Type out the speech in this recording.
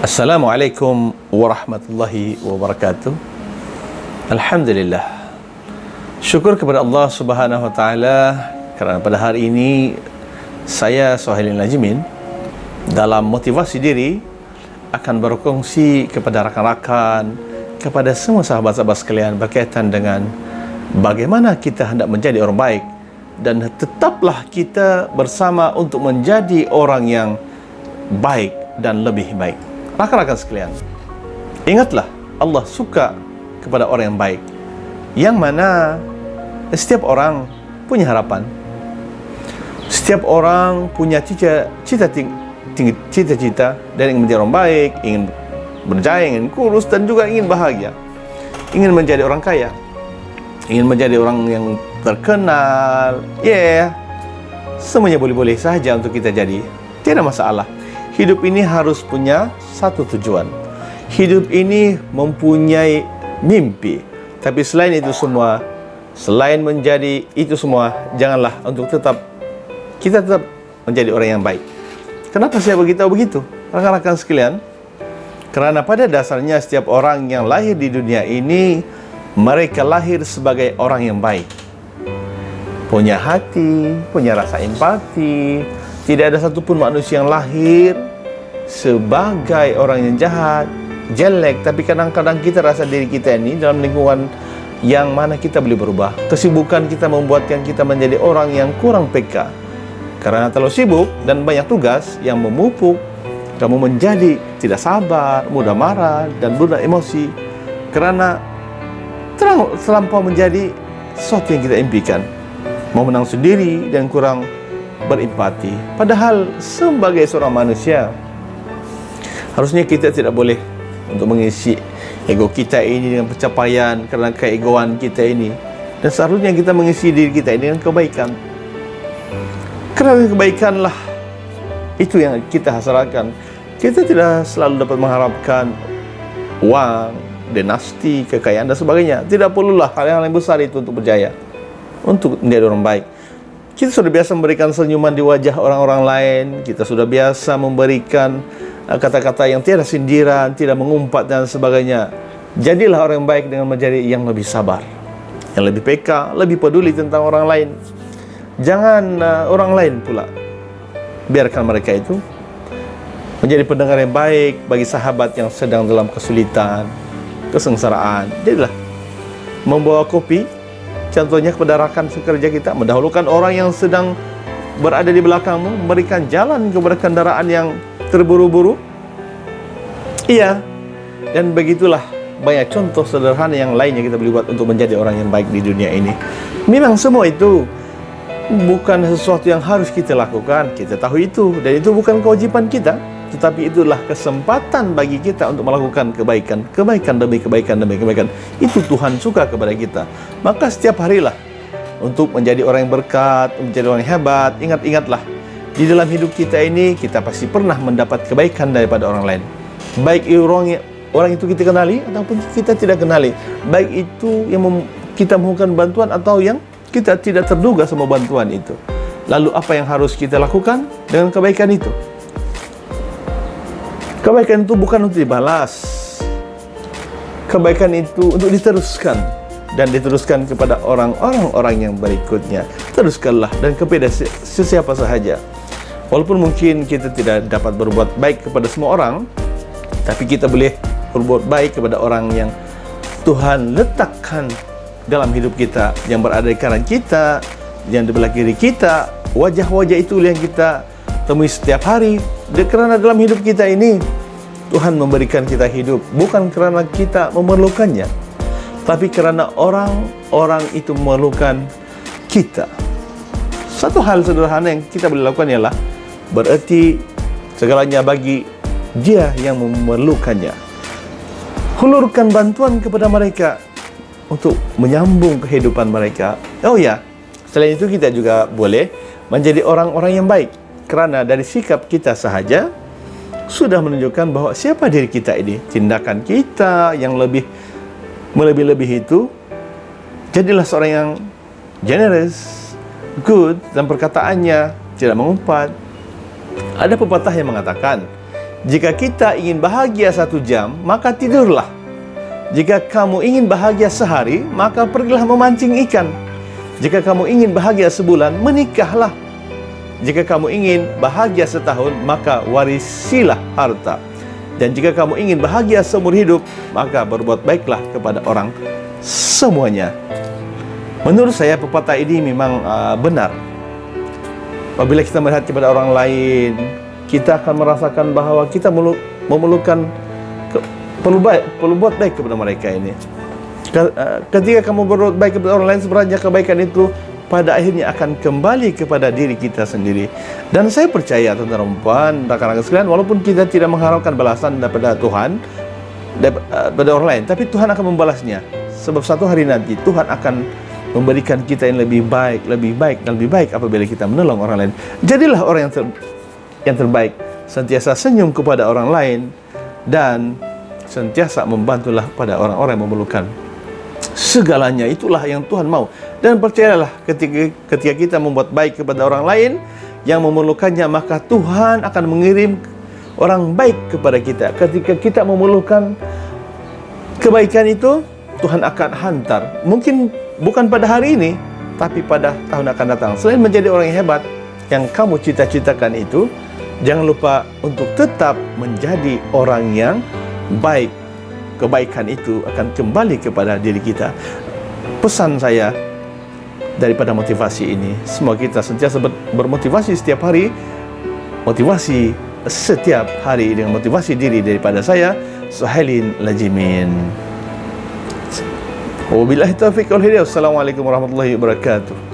Assalamualaikum warahmatullahi wabarakatuh. Alhamdulillah, syukur kepada Allah Subhanahu wa taala kerana pada hari ini saya Suhailin Najmin dalam motivasi diri akan berkongsi kepada rakan-rakan, kepada semua sahabat-sahabat sekalian berkaitan dengan bagaimana kita hendak menjadi orang baik dan tetaplah kita bersama untuk menjadi orang yang baik dan lebih baik. Rakan-rakan sekalian, ingatlah Allah suka kepada orang yang baik, yang mana setiap orang punya harapan, setiap orang punya cita-cita dan ingin menjadi orang baik, ingin berjaya, ingin kurus dan juga ingin bahagia, ingin menjadi orang kaya, ingin menjadi orang yang terkenal. Semuanya boleh-boleh saja untuk kita jadi, tidak masalah. Hidup ini harus punya satu tujuan. Hidup ini mempunyai mimpi. Tapi selain itu semua, selain menjadi itu semua, janganlah untuk kita tetap menjadi orang yang baik. Kenapa saya beritahu begitu, rakan-rakan sekalian? Kerana pada dasarnya setiap orang yang lahir di dunia ini, mereka lahir sebagai orang yang baik, punya hati, punya rasa empati. Tidak ada satupun manusia yang lahir sebagai orang yang jahat, jelek. Tapi kadang-kadang kita rasa diri kita ini dalam lingkungan yang mana kita boleh berubah. Kesibukan kita membuatkan kita menjadi orang yang kurang peka. Karena terlalu sibuk dan banyak tugas yang memupuk, kamu menjadi tidak sabar, mudah marah dan mudah emosi. Kerana terlampau menjadi sesuatu yang kita impikan, mau menang sendiri dan kurang berempati. Padahal sebagai seorang manusia, harusnya kita tidak boleh untuk mengisi ego kita ini dengan pencapaian kerana keegoan kita ini. Dan seharusnya kita mengisi diri kita ini dengan kebaikan. Kerana kebaikanlah itu yang kita hasratkan. Kita tidak selalu dapat mengharapkan uang, dinasti, kekayaan dan sebagainya. Tidak perlulah hal-hal yang besar itu untuk berjaya, untuk menjadi orang baik. Kita sudah biasa memberikan senyuman di wajah orang-orang lain. Kita sudah biasa memberikan kata-kata yang tiada sindiran, tidak mengumpat dan sebagainya. Jadilah orang yang baik dengan menjadi yang lebih sabar, yang lebih peka, lebih peduli tentang orang lain. Jangan orang lain pula, biarkan mereka itu menjadi pendengar yang baik bagi sahabat yang sedang dalam kesulitan, kesengsaraan. Jadilah membawa kopi, contohnya kepada rakan sekerja kita, mendahulukan orang yang sedang berada di belakangmu, memberikan jalan kepada kendaraan yang terburu-buru. Dan begitulah banyak contoh sederhana yang lainnya kita boleh buat untuk menjadi orang yang baik di dunia ini. Memang semua itu bukan sesuatu yang harus kita lakukan, kita tahu itu, dan itu bukan kewajiban kita. Tetapi itulah kesempatan bagi kita untuk melakukan kebaikan demi kebaikan. Itu Tuhan suka kepada kita. Maka setiap harilah untuk menjadi orang yang berkat, menjadi orang yang hebat. Ingatlah, di dalam hidup kita ini kita pasti pernah mendapat kebaikan daripada orang lain. Baik orang itu kita kenali ataupun kita tidak kenali. Baik itu yang kita mohonkan bantuan atau yang kita tidak terduga sama bantuan itu. Lalu apa yang harus kita lakukan dengan kebaikan itu? Kebaikan itu bukan untuk dibalas. Kebaikan itu untuk diteruskan, dan diteruskan kepada orang-orang yang berikutnya. Teruskanlah dan kepada sesiapa sahaja. Walaupun mungkin kita tidak dapat berbuat baik kepada semua orang, tapi kita boleh berbuat baik kepada orang yang Tuhan letakkan dalam hidup kita, yang berada di kanan kita, yang di belah kiri kita. Wajah-wajah itu yang kita temui setiap hari. Kerana dalam hidup kita ini Tuhan memberikan kita hidup bukan kerana kita memerlukannya, tapi kerana orang-orang itu memerlukan kita. Satu hal sederhana yang kita boleh lakukan ialah bererti segalanya bagi dia yang memerlukannya. Hulurkan bantuan kepada mereka untuk menyambung kehidupan mereka. Selain itu kita juga boleh menjadi orang-orang yang baik. Kerana dari sikap kita sahaja sudah menunjukkan bahawa siapa diri kita ini. Tindakan kita yang melebih-lebih itu, jadilah seorang yang generous, good, dan perkataannya tidak mengumpat. Ada pepatah yang mengatakan, Jika kita ingin bahagia 1 jam, maka tidurlah. Jika kamu ingin bahagia sehari, maka pergilah memancing ikan. Jika kamu ingin bahagia sebulan, menikahlah. Jika kamu ingin bahagia setahun, maka warisilah harta. Dan jika kamu ingin bahagia seumur hidup, maka berbuat baiklah kepada orang semuanya. Menurut saya pepatah ini memang benar. Apabila kita melihat kepada orang lain, kita akan merasakan bahawa kita memerlukan perlu buat baik kepada mereka ini. Ketika kamu berbuat baik kepada orang lain, sebenarnya kebaikan itu pada akhirnya akan kembali kepada diri kita sendiri. Dan saya percaya tuan-tuan dan puan, rakan-rakan sekalian, walaupun kita tidak mengharapkan balasan daripada Tuhan, daripada orang lain, tapi Tuhan akan membalasnya. Sebab satu hari nanti Tuhan akan memberikan kita yang lebih baik, lebih baik dan lebih baik apabila kita menolong orang lain. Jadilah orang yang terbaik, sentiasa senyum kepada orang lain dan sentiasa membantulah pada orang-orang yang memerlukan. Segalanya itulah yang Tuhan mau. Dan percayalah, ketika kita membuat baik kepada orang lain yang memerlukannya, maka Tuhan akan mengirim orang baik kepada kita. Ketika kita memerlukan kebaikan itu, Tuhan akan hantar. Mungkin bukan pada hari ini, tapi pada tahun akan datang. Selain menjadi orang yang hebat yang kamu cita-citakan itu, jangan lupa untuk tetap menjadi orang yang baik. Kebaikan itu akan kembali kepada diri kita. Pesan saya daripada motivasi ini, semoga kita sentiasa bermotivasi setiap hari. Motivasi setiap hari dengan motivasi diri daripada saya, Suhailin Lajimin. Wabillahi taufiq wal hidayah. Assalamualaikum warahmatullahi wabarakatuh.